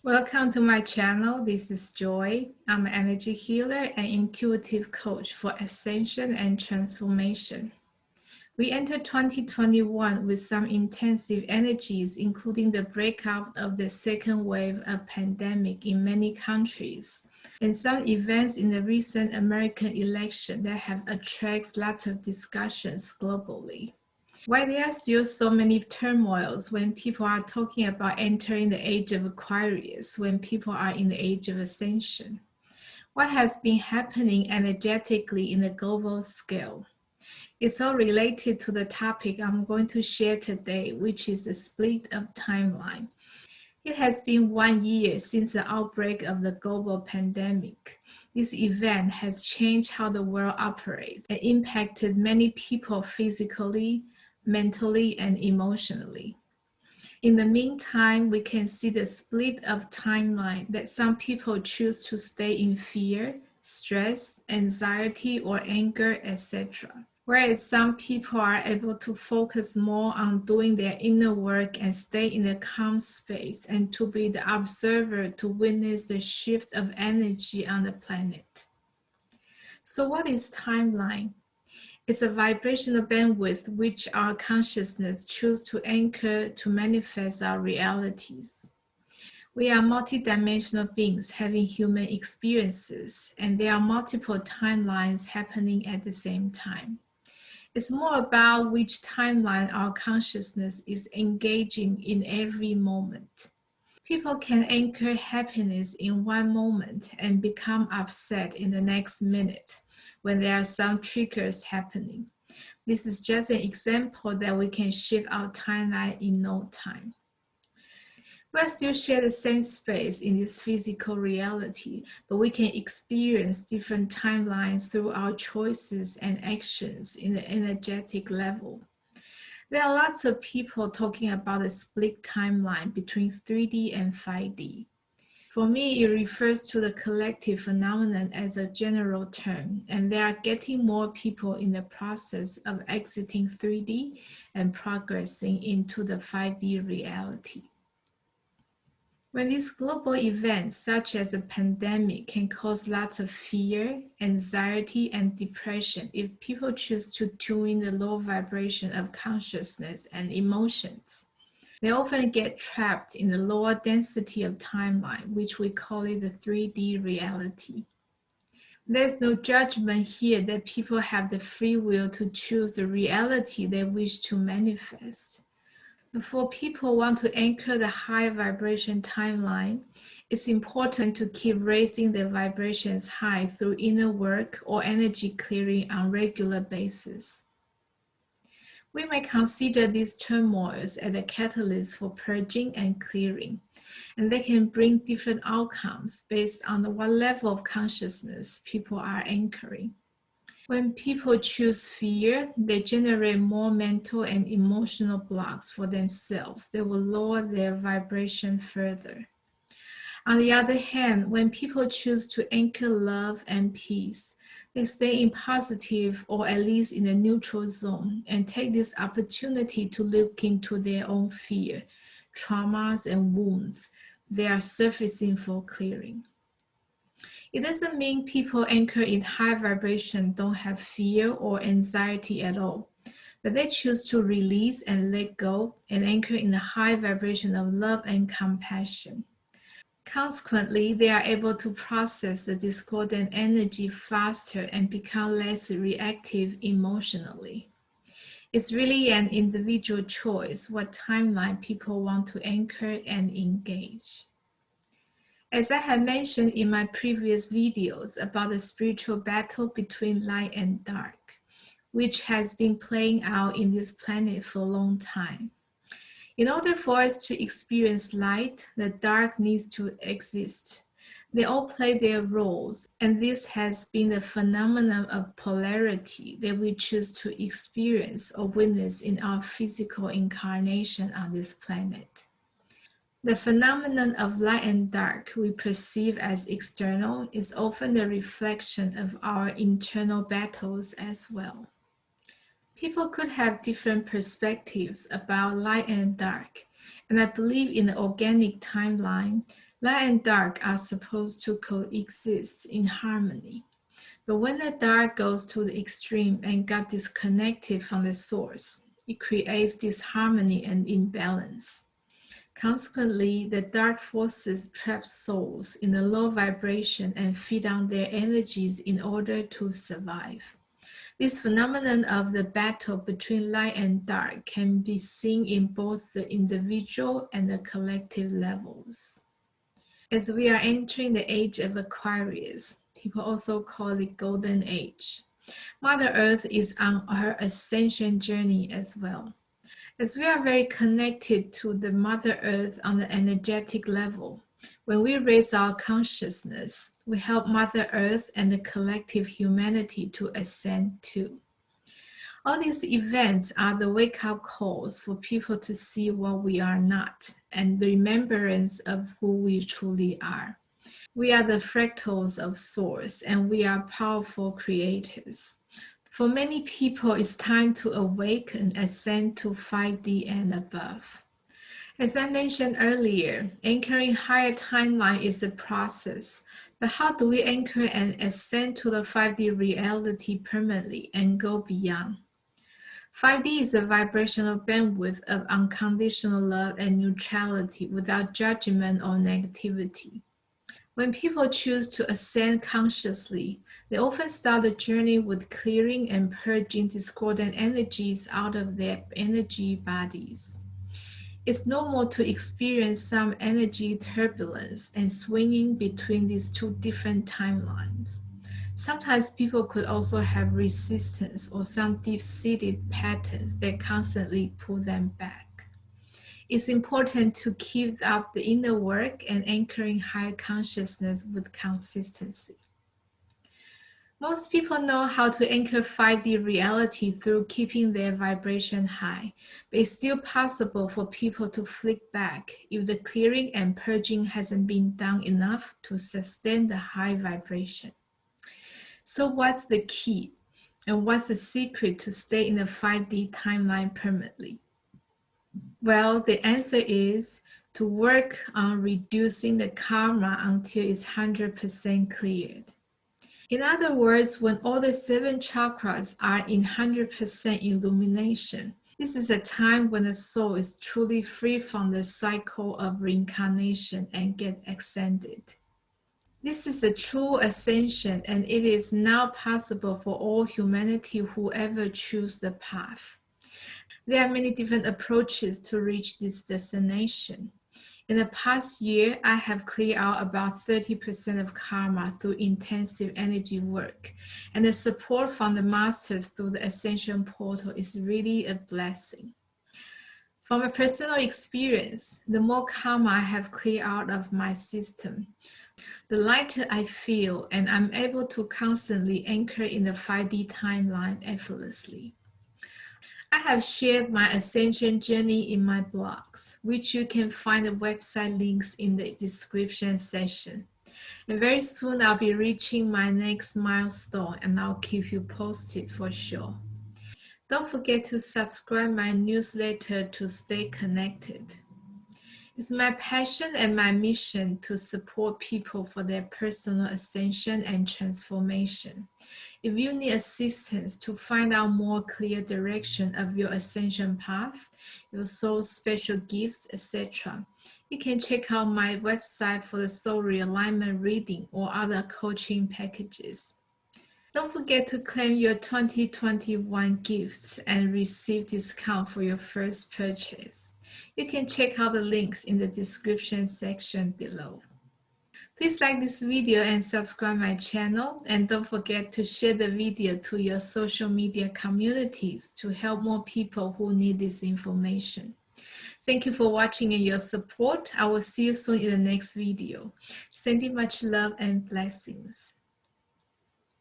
Welcome to my channel. This is Joy. I'm an energy healer and intuitive coach for ascension and transformation. We entered 2021 with some intensive energies, including the breakout of the second wave of pandemic in many countries, and some events in the recent American election that have attracted lots of discussions globally. Why there are still so many turmoils when people are talking about entering the age of Aquarius, when people are in the age of Ascension? What has been happening energetically in the global scale? It's all related to the topic I'm going to share today, which is the split of timeline. It has been 1 year since the outbreak of the global pandemic. This event has changed how the world operates and impacted many people physically, mentally, and emotionally. In the meantime, we can see the split of timeline that some people choose to stay in fear, stress, anxiety, or anger, etc. Whereas some people are able to focus more on doing their inner work and stay in a calm space and to be the observer to witness the shift of energy on the planet. So what is timeline? It's a vibrational bandwidth which our consciousness chooses to anchor to manifest our realities. We are multidimensional beings having human experiences, and there are multiple timelines happening at the same time. It's more about which timeline our consciousness is engaging in every moment. People can anchor happiness in one moment and become upset in the next minute when there are some triggers happening. This is just an example that we can shift our timeline in no time. We still share the same space in this physical reality, but we can experience different timelines through our choices and actions in the energetic level. There are lots of people talking about a split timeline between 3D and 5D. For me, it refers to the collective phenomenon as a general term, and there are getting more people in the process of exiting 3D and progressing into the 5D reality. When these global events, such as a pandemic, can cause lots of fear, anxiety, and depression if people choose to tune in the low vibration of consciousness and emotions. They often get trapped in the lower density of timeline, which we call it the 3D reality. There's no judgment here that people have the free will to choose the reality they wish to manifest. For people want to anchor the high vibration timeline, it's important to keep raising their vibrations high through inner work or energy clearing on a regular basis. We may consider these turmoils as a catalyst for purging and clearing, and they can bring different outcomes based on what level of consciousness people are anchoring. When people choose fear, they generate more mental and emotional blocks for themselves. They will lower their vibration further. On the other hand, when people choose to anchor love and peace, they stay in positive or at least in a neutral zone and take this opportunity to look into their own fear, traumas, and wounds they are surfacing for clearing. It doesn't mean people anchor in high vibration don't have fear or anxiety at all, but they choose to release and let go and anchor in the high vibration of love and compassion. Consequently, they are able to process the discordant energy faster and become less reactive emotionally. It's really an individual choice what timeline people want to anchor and engage. As I have mentioned in my previous videos about the spiritual battle between light and dark, which has been playing out in this planet for a long time. In order for us to experience light, the dark needs to exist. They all play their roles, and this has been the phenomenon of polarity that we choose to experience or witness in our physical incarnation on this planet. The phenomenon of light and dark we perceive as external is often the reflection of our internal battles as well. People could have different perspectives about light and dark, And I believe in the organic timeline, light and dark are supposed to coexist in harmony. But when the dark goes to the extreme and got disconnected from the source, it creates disharmony and imbalance. Consequently, the dark forces trap souls in a low vibration and feed on their energies in order to survive. This phenomenon of the battle between light and dark can be seen in both the individual and the collective levels. As we are entering the age of Aquarius, people also call it Golden Age. Mother Earth is on her ascension journey as well. As we are very connected to the Mother Earth on the energetic level, when we raise our consciousness, we help Mother Earth and the collective humanity to ascend too. All these events are the wake-up calls for people to see what we are not and the remembrance of who we truly are. We are the fractals of Source and we are powerful creators. For many people, it's time to awake and ascend to 5D and above. As I mentioned earlier, anchoring higher timeline is a process, but how do we anchor and ascend to the 5D reality permanently and go beyond? 5D is a vibrational bandwidth of unconditional love and neutrality without judgment or negativity. When people choose to ascend consciously, they often start the journey with clearing and purging discordant energies out of their energy bodies. It's normal to experience some energy turbulence and swinging between these two different timelines. Sometimes people could also have resistance or some deep-seated patterns that constantly pull them back. It's important to keep up the inner work and anchoring higher consciousness with consistency. Most people know how to anchor 5D reality through keeping their vibration high, but it's still possible for people to flick back if the clearing and purging hasn't been done enough to sustain the high vibration. So what's the key? And what's the secret to stay in the 5D timeline permanently? Well, the answer is to work on reducing the karma until it's 100% cleared. In other words, when all the 7 chakras are in 100% illumination, this is a time when the soul is truly free from the cycle of reincarnation and get ascended. This is a true ascension, and it is now possible for all humanity who ever choose the path. There are many different approaches to reach this destination. In the past year, I have cleared out about 30% of karma through intensive energy work, and the support from the masters through the Ascension portal is really a blessing. From a personal experience, the more karma I have cleared out of my system, the lighter I feel, and I'm able to constantly anchor in the 5D timeline effortlessly. I have shared my ascension journey in my blogs, which you can find the website links in the description section. And very soon I'll be reaching my next milestone and I'll keep you posted for sure. Don't forget to subscribe my newsletter to stay connected. It's my passion and my mission to support people for their personal ascension and transformation. If you need assistance to find out more clear direction of your ascension path, your soul's special gifts, etc., you can check out my website for the soul realignment reading or other coaching packages. Don't forget to claim your 2021 gifts and receive discount for your first purchase. You can check out the links in the description section below. Please like this video and subscribe my channel, and don't forget to share the video to your social media communities to help more people who need this information. Thank you for watching and your support. I will see you soon in the next video. Sending much love and blessings.